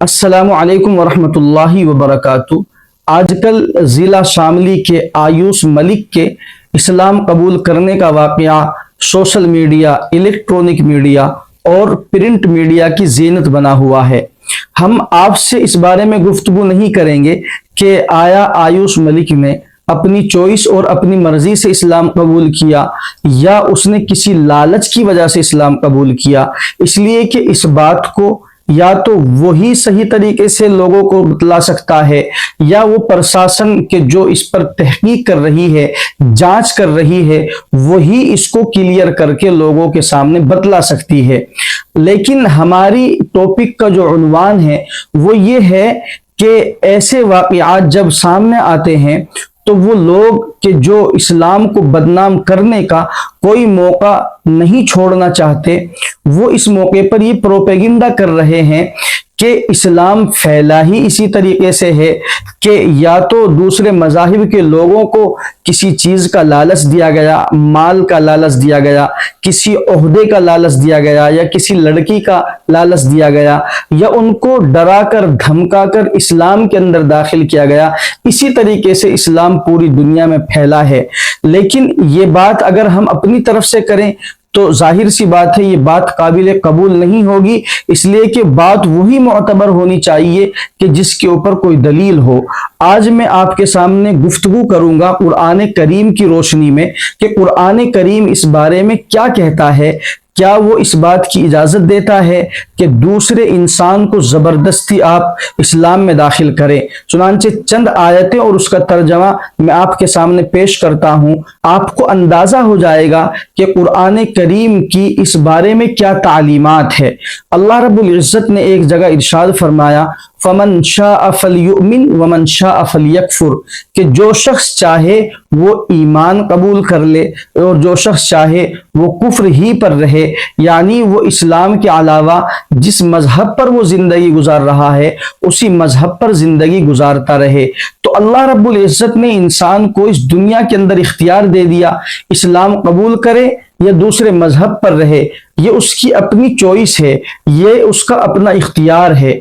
अस्सलामु अलैकुम वरहमतुल्लाहि वबरकातुहू। आजकल ज़िला शामली के आयुष मलिक के इस्लाम कबूल करने का वाक़या सोशल मीडिया, इलेक्ट्रॉनिक मीडिया और प्रिंट मीडिया की ज़ीनत बना हुआ है। हम आपसे इस बारे में गुफ्तगू नहीं करेंगे कि आया आयुष मलिक ने अपनी चॉइस और अपनी मर्जी से इस्लाम कबूल किया या उसने किसी लालच की वजह से इस्लाम कबूल किया, इसलिए कि इस बात को या तो वही सही तरीके से लोगों को बतला सकता है या वो प्रशासन के जो इस पर तहकीक कर रही है, जांच कर रही है, वही इसको क्लियर करके लोगों के सामने बतला सकती है। लेकिन हमारी टॉपिक का जो उन्वान है वो ये है कि ऐसे वाक़यात जब सामने आते हैं तो वो लोग कि जो इस्लाम को बदनाम करने का कोई मौका नहीं छोड़ना चाहते, वो इस मौके पर ये प्रोपेगेंडा कर रहे हैं कि इस्लाम फैला ही इसी तरीके से है कि या तो दूसरे मज़ाहिब के लोगों को किसी चीज़ का लालच दिया गया, माल का लालच दिया गया, किसी ओहदे का लालच दिया गया या किसी लड़की का लालच दिया गया या उनको डरा कर धमका कर इस्लाम के अंदर दाखिल किया गया। इसी तरीके से इस्लाम पूरी दुनिया में फैला है। लेकिन ये बात अगर हम अपनी तरफ से करें तो जाहिर सी बात है ये बात काबिल कबूल नहीं होगी, इसलिए कि बात वही मोतबर होनी चाहिए कि जिसके ऊपर कोई दलील हो। आज मैं आपके सामने गुफ्तगू करूंगा कुरान करीम की रोशनी में कि कुरान करीम इस बारे में क्या कहता है। क्या वो इस बात की इजाजत देता है कि दूसरे इंसान को जबरदस्ती आप इस्लाम में दाखिल करें? चुनांचे चंद आयतें और उसका तर्जमा मैं आपके सामने पेश करता हूं, आपको अंदाजा हो जाएगा कि कुरान करीम की इस बारे में क्या तालीमात है। अल्लाह रब्बुल इज्जत ने एक जगह इरशाद फरमाया, फमन शाअ फलयुमिन वमन शाअ फलयकफुर, कि जो शख्स चाहे वो ईमान कबूल कर ले और जो शख्स चाहे वो कुफ्र ही पर रहे, यानी वो इस्लाम के अलावा जिस मजहब पर वो जिंदगी गुजार रहा है उसी मजहब पर जिंदगी गुजारता रहे। तो अल्लाह रब्बुल इज्जत ने इंसान को इस दुनिया के अंदर इख्तियार दे दिया, इस्लाम कबूल करे या दूसरे मजहब पर रहे, ये उसकी अपनी चॉइस है, ये उसका अपना इख्तियार है।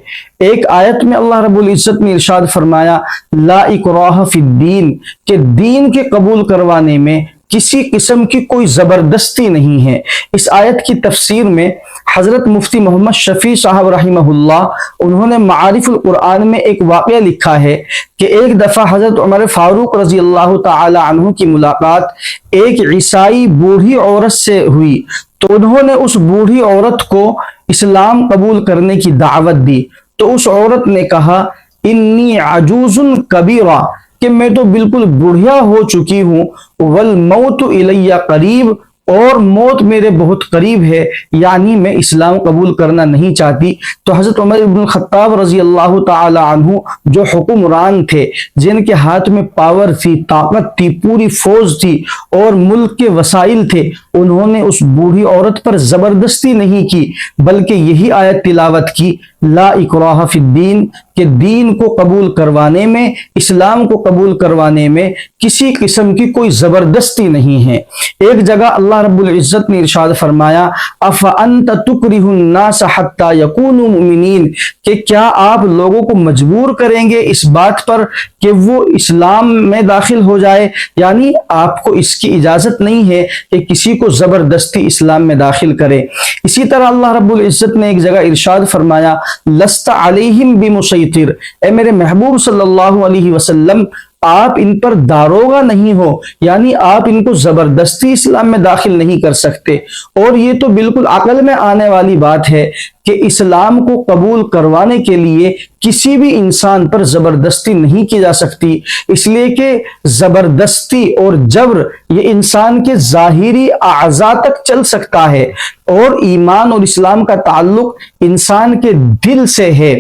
एक आयत में अल्लाह रब्बुल इज्जत ने इरशाद फरमाया, ला इकराह फिद्दीन, के दीन के कबूल करवाने में किसी किस्म की कोई जबरदस्ती नहीं है। इस आयत की तफसीर में हजरत मुफ्ती मोहम्मद शफी साहब रहिमहुल्लाह, उन्होंने मारिफुल कुरान में एक वाक़या लिखा है कि एक दफा हजरत उमर फारूक रजी अल्लाह ताला अन्हु की मुलाकात एक ईसाई बूढ़ी औरत से हुई, तो उन्होंने उस बूढ़ी औरत को इस्लाम कबूल करने की दावत दी। तो उस औरत ने कहा, इन्नी अजूजुन कबीरा, कि मैं तो बिल्कुल बुढ़िया हो चुकी हूं, वल मौतु इलैया करीब, और मौत मेरे बहुत करीब है, यानी मैं इस्लाम कबूल करना नहीं चाहती। तो हजरत उमर इब्न खत्ताब रजी अल्लाह ताला अन्हु, जो हुक्मरान थे, जिनके हाथ में पावर थी, ताकत थी, पूरी फौज थी और मुल्क के वसाइल थे, उन्होंने उस बूढ़ी औरत पर जबरदस्ती नहीं की बल्कि यही आयत तिलावत की, ला इकराह फिद्दीन, कि दीन को कबूल करवाने में, इस्लाम को कबूल करवाने में किसी किस्म की कोई जबरदस्ती नहीं है। एक जगह अल्लाह रब्बुल इज्जत ने इरशाद फरमाया, अफ़ अंत तुकरिहुन नास हत्ता यकूनु मुमिनीन, कि क्या आप लोगों को मजबूर करेंगे इस बात पर कि वो इस्लाम में दाखिल हो जाए, यानी आपको इसकी इजाजत नहीं है कि किसी को जबरदस्ती इस्लाम में दाखिल करे। इसी तरह अल्लाह रब्बुल इज्जत ने एक जगह इरशाद फरमाया, लस्ता अलैहिम बिमुसैतिर, ए मेरे महबूब सल्लल्लाहु अलैहि वसल्लम, आप इन पर दारोगा नहीं हो, यानी आप इनको जबरदस्ती इस्लाम में दाखिल नहीं कर सकते। और ये तो बिल्कुल अकल में आने वाली बात है कि इस्लाम को कबूल करवाने के लिए किसी भी इंसान पर जबरदस्ती नहीं की जा सकती, इसलिए कि जबरदस्ती और जबर ये इंसान के जाहिरी आज़ा तक चल सकता है और ईमान और इस्लाम का ताल्लुक इंसान के दिल से है।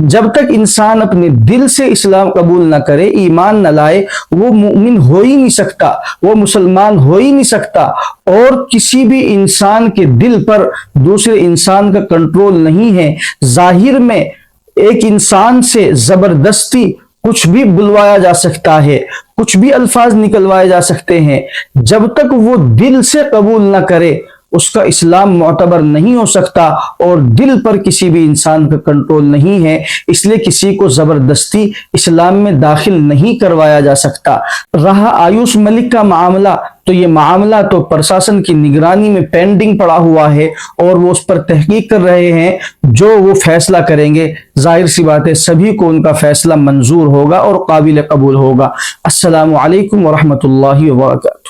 जब तक इंसान अपने दिल से इस्लाम कबूल ना करे, ईमान न लाए, वो मुमिन हो ही नहीं सकता, वो मुसलमान हो ही नहीं सकता। और किसी भी इंसान के दिल पर दूसरे इंसान का कंट्रोल नहीं है। जाहिर में एक इंसान से जबरदस्ती कुछ भी बुलवाया जा सकता है, कुछ भी अल्फाज निकलवाए जा सकते हैं, जब तक वो दिल से कबूल ना करे اس کا اسلام معتبر نہیں ہو سکتا اور دل پر کسی بھی انسان کا کنٹرول نہیں ہے، اس لیے کسی کو زبردستی اسلام میں داخل نہیں کروایا جا سکتا۔ رہا آیوش ملک کا معاملہ، تو یہ معاملہ تو پرشاسن کی نگرانی میں پینڈنگ پڑا ہوا ہے اور وہ اس پر تحقیق کر رہے ہیں۔ جو وہ فیصلہ کریں گے ظاہر سی بات ہے سبھی کو ان کا فیصلہ منظور ہوگا اور قابل قبول ہوگا۔ السلام علیکم ورحمۃ اللہ وبرکاتہ۔